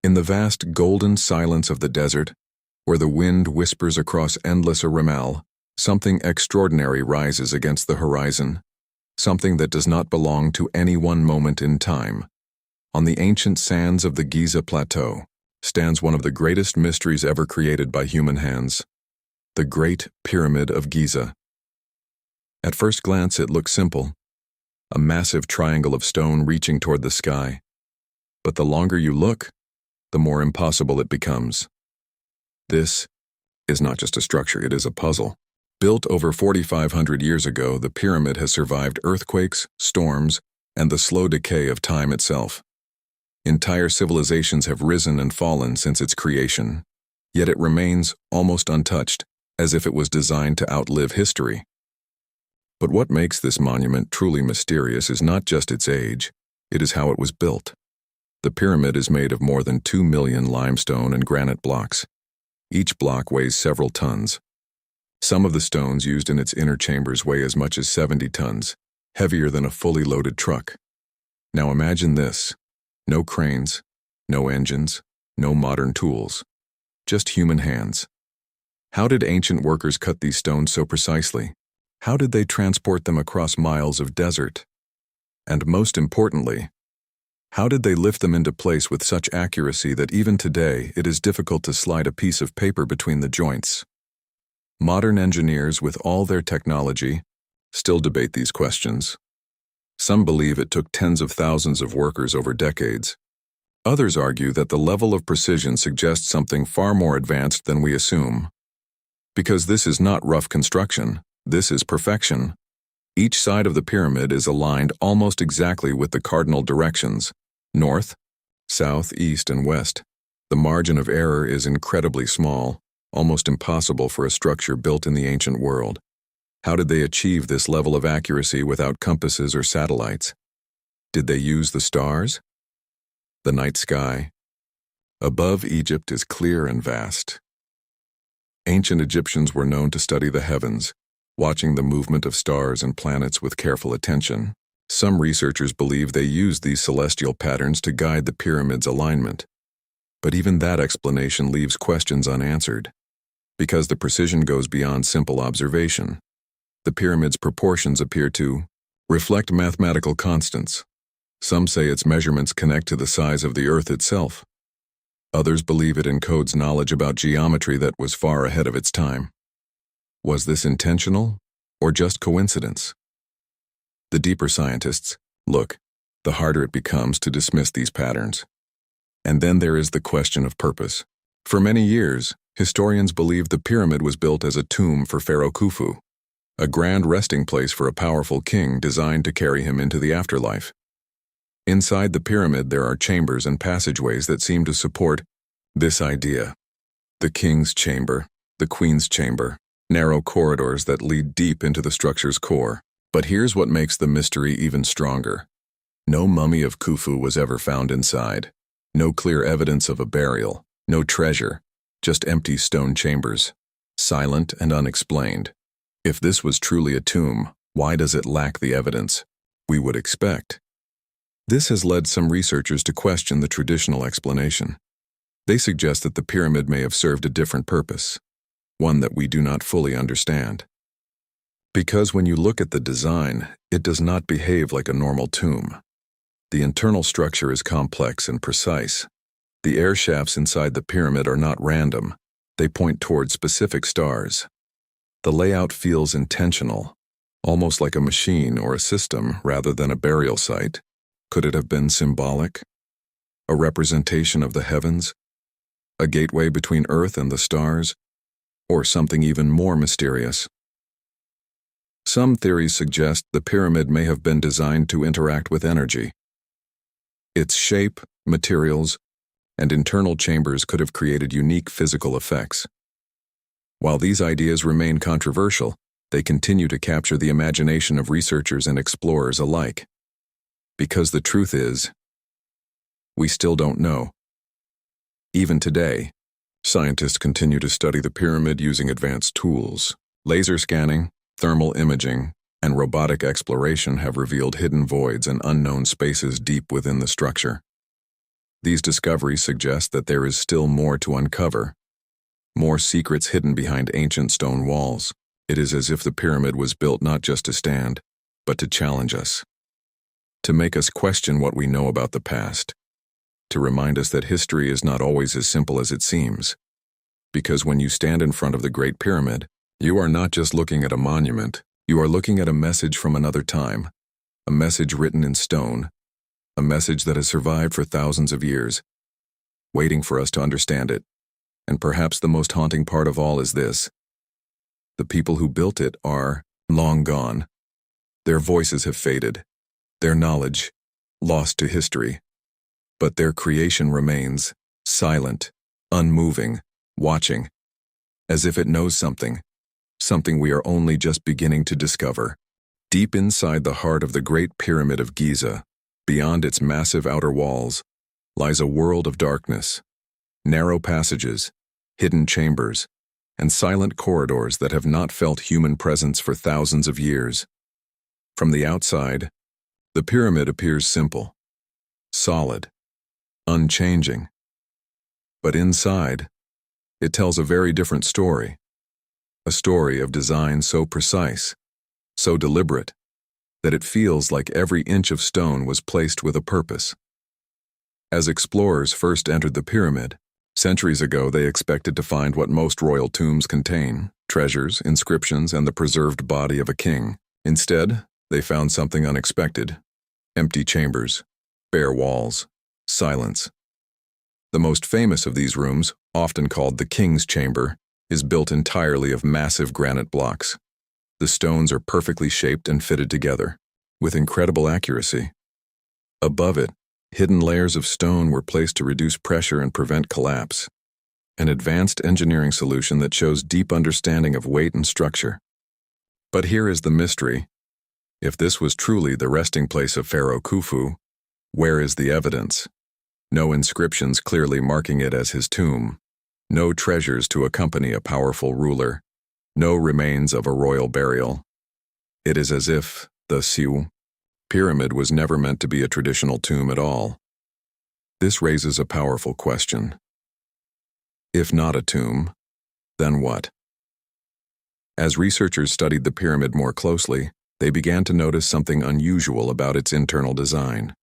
In the vast golden silence of the desert, where the wind whispers across endless Rimal, something extraordinary rises against the horizon, something that does not belong to any one moment in time. On the ancient sands of the Giza Plateau stands one of the greatest mysteries ever created by human hands, the Great Pyramid of Giza. At first glance it looks simple, a massive triangle of stone reaching toward the sky. But the longer you look, the more impossible it becomes. This is not just a structure, it is a puzzle. Built over 4,500 years ago, the pyramid has survived earthquakes, storms, and the slow decay of time itself. Entire civilizations have risen and fallen since its creation, yet it remains almost untouched, as if it was designed to outlive history. But what makes this monument truly mysterious is not just its age, it is how it was built. The pyramid is made of more than 2 million limestone and granite blocks. Each block weighs several tons. Some of the stones used in its inner chambers weigh as much as 70 tons, heavier than a fully loaded truck. Now imagine this: no cranes, no engines, no modern tools, just human hands. How did ancient workers cut these stones so precisely? How did they transport them across miles of desert? And most importantly, how did they lift them into place with such accuracy that even today it is difficult to slide a piece of paper between the joints? Modern engineers, with all their technology, still debate these questions. Some believe it took tens of thousands of workers over decades. Others argue that the level of precision suggests something far more advanced than we assume. Because this is not rough construction, this is perfection. Each side of the pyramid is aligned almost exactly with the cardinal directions: north, south, east, and west. The margin of error is incredibly small, almost impossible for a structure built in the ancient world. How did they achieve this level of accuracy without compasses or satellites? Did they use the stars? The night sky above Egypt is clear and vast. Ancient Egyptians were known to study the heavens, watching the movement of stars and planets with careful attention. Some researchers believe they used these celestial patterns to guide the pyramid's alignment. But even that explanation leaves questions unanswered, because the precision goes beyond simple observation. The pyramid's proportions appear to reflect mathematical constants. Some say its measurements connect to the size of the Earth itself. Others believe it encodes knowledge about geometry that was far ahead of its time. Was this intentional, or just coincidence? The deeper scientists look, the harder it becomes to dismiss these patterns. And then there is the question of purpose. For many years, historians believed the pyramid was built as a tomb for Pharaoh Khufu, a grand resting place for a powerful king designed to carry him into the afterlife. Inside the pyramid there are chambers and passageways that seem to support this idea. The king's chamber, the queen's chamber, narrow corridors that lead deep into the structure's core. But here's what makes the mystery even stronger. No mummy of Khufu was ever found inside. No clear evidence of a burial, no treasure, just empty stone chambers, silent and unexplained. If this was truly a tomb, why does it lack the evidence we would expect? This has led some researchers to question the traditional explanation. They suggest that the pyramid may have served a different purpose, one that we do not fully understand. Because when you look at the design, it does not behave like a normal tomb. The internal structure is complex and precise. The air shafts inside the pyramid are not random. They point toward specific stars. The layout feels intentional, almost like a machine or a system rather than a burial site. Could it have been symbolic? A representation of the heavens? A gateway between Earth and the stars? Or something even more mysterious? Some theories suggest the pyramid may have been designed to interact with energy. Its shape, materials, and internal chambers could have created unique physical effects. While these ideas remain controversial, they continue to capture the imagination of researchers and explorers alike. Because the truth is, we still don't know. Even today, scientists continue to study the pyramid using advanced tools. Laser scanning, thermal imaging, and robotic exploration have revealed hidden voids and unknown spaces deep within the structure. These discoveries suggest that there is still more to uncover, more secrets hidden behind ancient stone walls. It is as if the pyramid was built not just to stand, but to challenge us, to make us question what we know about the past, to remind us that history is not always as simple as it seems. Because when you stand in front of the Great Pyramid, you are not just looking at a monument, you are looking at a message from another time, a message written in stone, a message that has survived for thousands of years, waiting for us to understand it. And perhaps the most haunting part of all is this: the people who built it are long gone. Their voices have faded, their knowledge lost to history. But their creation remains, silent, unmoving, watching, as if it knows something we are only just beginning to discover. Deep inside the heart of the Great Pyramid of Giza, beyond its massive outer walls, lies a world of darkness, narrow passages, hidden chambers, and silent corridors that have not felt human presence for thousands of years. From the outside, the pyramid appears simple, solid, unchanging. But inside, it tells a very different story. A story of design so precise, so deliberate, that it feels like every inch of stone was placed with a purpose. As explorers first entered the pyramid, centuries ago they expected to find what most royal tombs contain: treasures, inscriptions, and the preserved body of a king. Instead, they found something unexpected: empty chambers, bare walls, silence. The most famous of these rooms, often called the King's Chamber, is built entirely of massive granite blocks. The stones are perfectly shaped and fitted together, with incredible accuracy. Above it, hidden layers of stone were placed to reduce pressure and prevent collapse, an advanced engineering solution that shows deep understanding of weight and structure. But here is the mystery. If this was truly the resting place of Pharaoh Khufu, where is the evidence? No inscriptions clearly marking it as his tomb, no treasures to accompany a powerful ruler, no remains of a royal burial. It is as if the pyramid was never meant to be a traditional tomb at all. This raises a powerful question. If not a tomb, then what? As researchers studied the pyramid more closely, they began to notice something unusual about its internal design.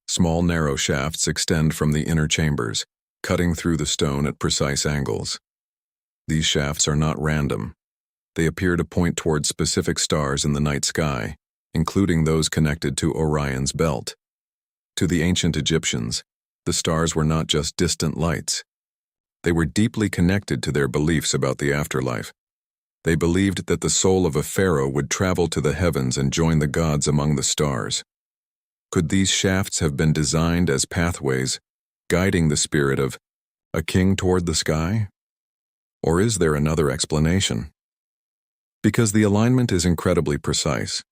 Small narrow shafts extend from the inner chambers, cutting through the stone at precise angles. These shafts are not random. They appear to point toward specific stars in the night sky, including those connected to Orion's belt. To the ancient Egyptians, the stars were not just distant lights. They were deeply connected to their beliefs about the afterlife. They believed that the soul of a pharaoh would travel to the heavens and join the gods among the stars. Could these shafts have been designed as pathways, guiding the spirit of a king toward the sky? Or is there another explanation? Because the alignment is incredibly precise,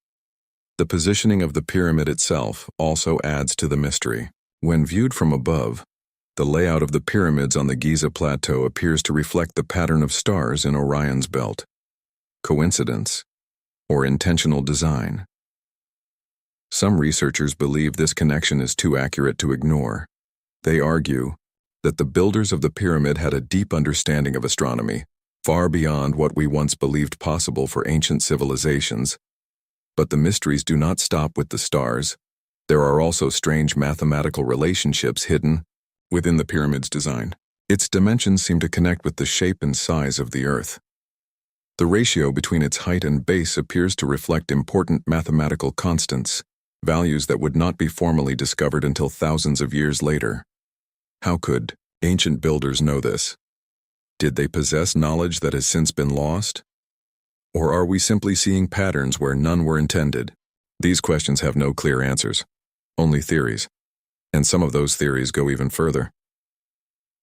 the positioning of the pyramid itself also adds to the mystery. When viewed from above, the layout of the pyramids on the Giza Plateau appears to reflect the pattern of stars in Orion's belt. Coincidence or intentional design? Some researchers believe this connection is too accurate to ignore. They argue that the builders of the pyramid had a deep understanding of astronomy, far beyond what we once believed possible for ancient civilizations. But the mysteries do not stop with the stars. There are also strange mathematical relationships hidden within the pyramid's design. Its dimensions seem to connect with the shape and size of the Earth. The ratio between its height and base appears to reflect important mathematical constants, values that would not be formally discovered until thousands of years later. How could ancient builders know this? Did they possess knowledge that has since been lost? Or are we simply seeing patterns where none were intended? These questions have no clear answers, only theories. And some of those theories go even further.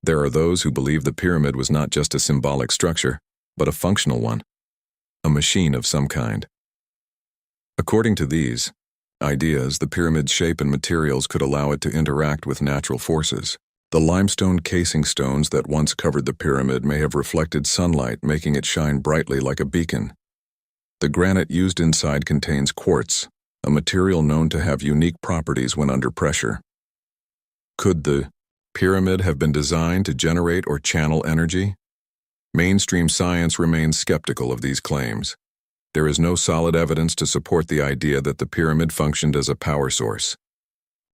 There are those who believe the pyramid was not just a symbolic structure, but a functional one, a machine of some kind. According to these ideas, the pyramid's shape and materials could allow it to interact with natural forces. The limestone casing stones that once covered the pyramid may have reflected sunlight, making it shine brightly like a beacon. The granite used inside contains quartz, a material known to have unique properties when under pressure. Could the pyramid have been designed to generate or channel energy? Mainstream science remains skeptical of these claims. There is no solid evidence to support the idea that the pyramid functioned as a power source.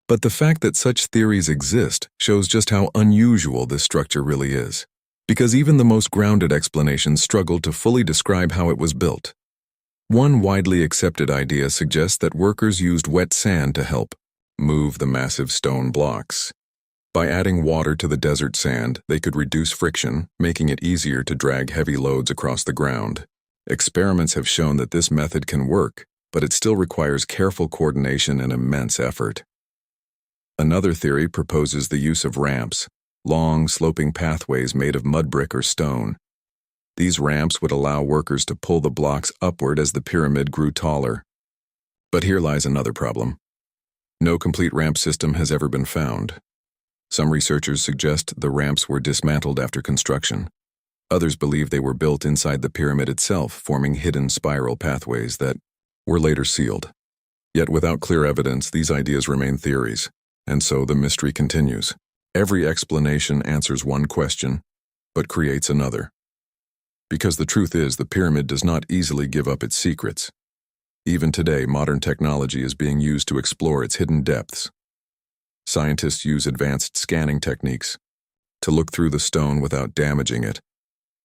But the fact that such theories exist shows just how unusual this structure really is, because even the most grounded explanations struggle to fully describe how it was built. One widely accepted idea suggests that workers used wet sand to help move the massive stone blocks. By adding water to the desert sand, they could reduce friction, making it easier to drag heavy loads across the ground. Experiments have shown that this method can work, but it still requires careful coordination and immense effort. Another theory proposes the use of ramps, long, sloping pathways made of mud brick or stone. These ramps would allow workers to pull the blocks upward as the pyramid grew taller. But here lies another problem. No complete ramp system has ever been found. Some researchers suggest the ramps were dismantled after construction. Others believe they were built inside the pyramid itself, forming hidden spiral pathways that were later sealed. Yet without clear evidence, these ideas remain theories, and so the mystery continues. Every explanation answers one question, but creates another. Because the truth is, the pyramid does not easily give up its secrets. Even today, modern technology is being used to explore its hidden depths. Scientists use advanced scanning techniques to look through the stone without damaging it,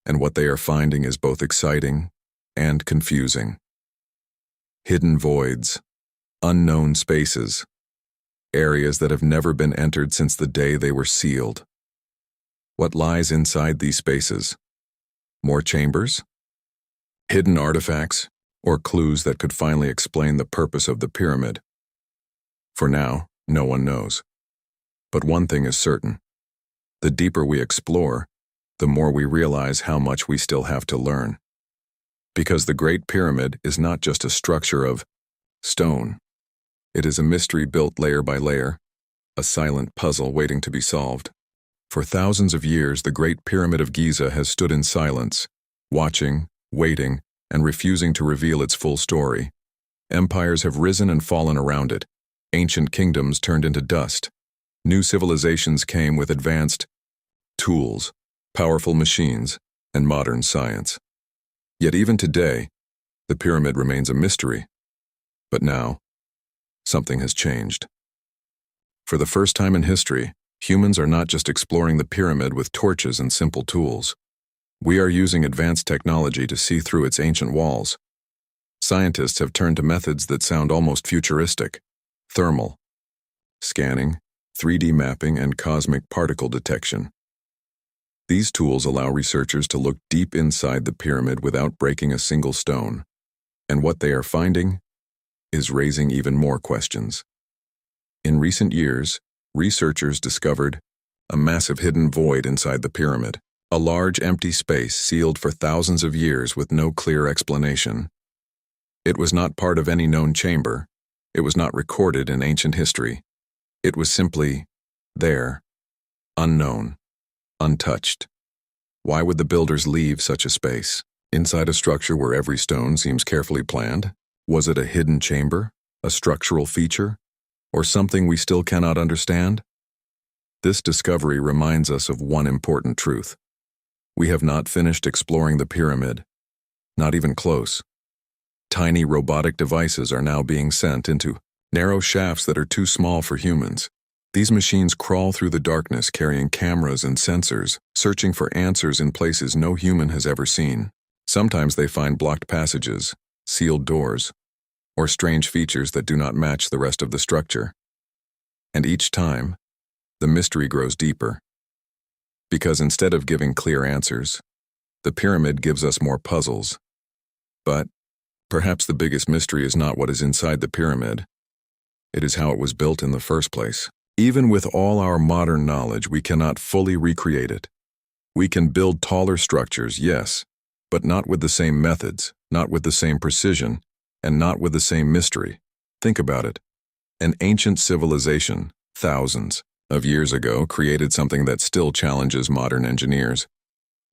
and what they are finding is both exciting and confusing. Hidden voids, unknown spaces, areas that have never been entered since the day they were sealed. What lies inside these spaces? More chambers? Hidden artifacts, or clues that could finally explain the purpose of the pyramid? For now, no one knows. But one thing is certain. The deeper we explore, the more we realize how much we still have to learn. Because the Great Pyramid is not just a structure of stone. It is a mystery built layer by layer, a silent puzzle waiting to be solved. For thousands of years, the Great Pyramid of Giza has stood in silence, watching, waiting, and refusing to reveal its full story. Empires have risen and fallen around it. Ancient kingdoms turned into dust. New civilizations came with advanced tools, powerful machines, and modern science. Yet even today, the pyramid remains a mystery. But now, something has changed. For the first time in history, humans are not just exploring the pyramid with torches and simple tools. We are using advanced technology to see through its ancient walls. Scientists have turned to methods that sound almost futuristic: thermal scanning, 3D mapping, and cosmic particle detection. These tools allow researchers to look deep inside the pyramid without breaking a single stone. And what they are finding is raising even more questions. In recent years, researchers discovered a massive hidden void inside the pyramid, a large empty space sealed for thousands of years with no clear explanation. It was not part of any known chamber. It was not recorded in ancient history. It was simply there, unknown, untouched. Why would the builders leave such a space? Inside a structure where every stone seems carefully planned? Was it a hidden chamber, a structural feature, or something we still cannot understand? This discovery reminds us of one important truth. We have not finished exploring the pyramid, not even close. Tiny robotic devices are now being sent into narrow shafts that are too small for humans. These machines crawl through the darkness carrying cameras and sensors, searching for answers in places no human has ever seen. Sometimes they find blocked passages, sealed doors, or strange features that do not match the rest of the structure. And each time, the mystery grows deeper. Because instead of giving clear answers, the pyramid gives us more puzzles. But perhaps the biggest mystery is not what is inside the pyramid. It is how it was built in the first place. Even with all our modern knowledge, we cannot fully recreate it. We can build taller structures, yes, but not with the same methods, not with the same precision, and not with the same mystery. Think about it. An ancient civilization, thousands of years ago, created something that still challenges modern engineers.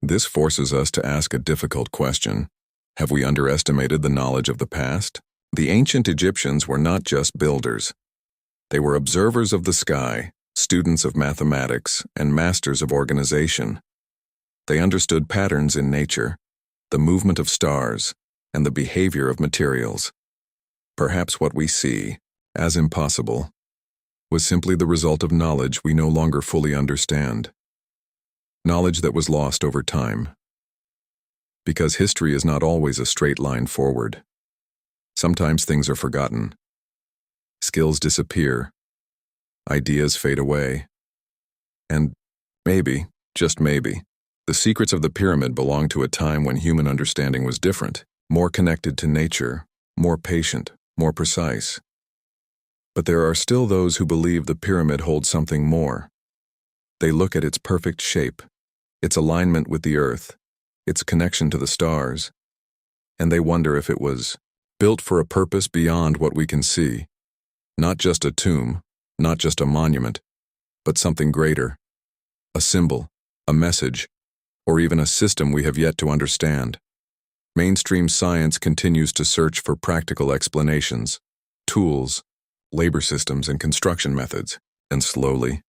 This forces us to ask a difficult question. Have we underestimated the knowledge of the past? The ancient Egyptians were not just builders. They were observers of the sky, students of mathematics and masters of organization. They understood patterns in nature, the movement of stars, and the behavior of materials. Perhaps what we see, as impossible, was simply the result of knowledge we no longer fully understand. Knowledge that was lost over time. Because history is not always a straight line forward. Sometimes things are forgotten. Skills disappear. Ideas fade away. And maybe, just maybe, the secrets of the pyramid belong to a time when human understanding was different, more connected to nature, more patient, more precise. But there are still those who believe the pyramid holds something more. They look at its perfect shape, its alignment with the earth, its connection to the stars, and they wonder if it was built for a purpose beyond what we can see. Not just a tomb, not just a monument, but something greater. A symbol, a message, or even a system we have yet to understand. Mainstream science continues to search for practical explanations, tools, labor systems, and construction methods, and slowly,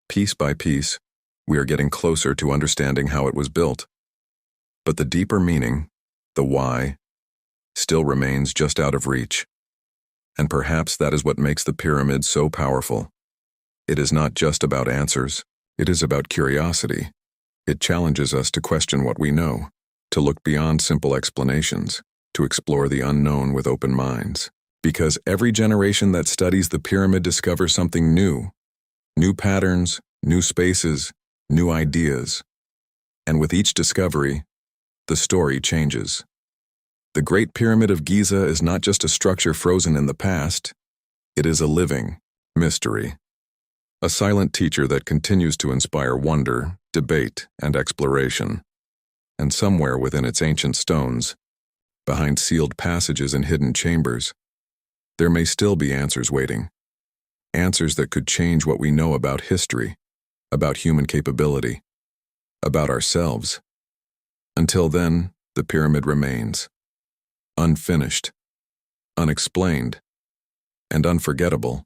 piece by piece, we are getting closer to understanding how it was built. But the deeper meaning, the why, still remains just out of reach. And perhaps that is what makes the pyramid so powerful. It is not just about answers, it is about curiosity. It challenges us to question what we know, to look beyond simple explanations, to explore the unknown with open minds. Because every generation that studies the pyramid discovers something new. New patterns, new spaces, new ideas. And with each discovery, the story changes. The Great Pyramid of Giza is not just a structure frozen in the past, it is a living mystery. A silent teacher that continues to inspire wonder, debate, and exploration. And somewhere within its ancient stones, behind sealed passages and hidden chambers, there may still be answers waiting. Answers that could change what we know about history, about human capability, about ourselves. Until then, the pyramid remains. Unfinished, unexplained, and unforgettable.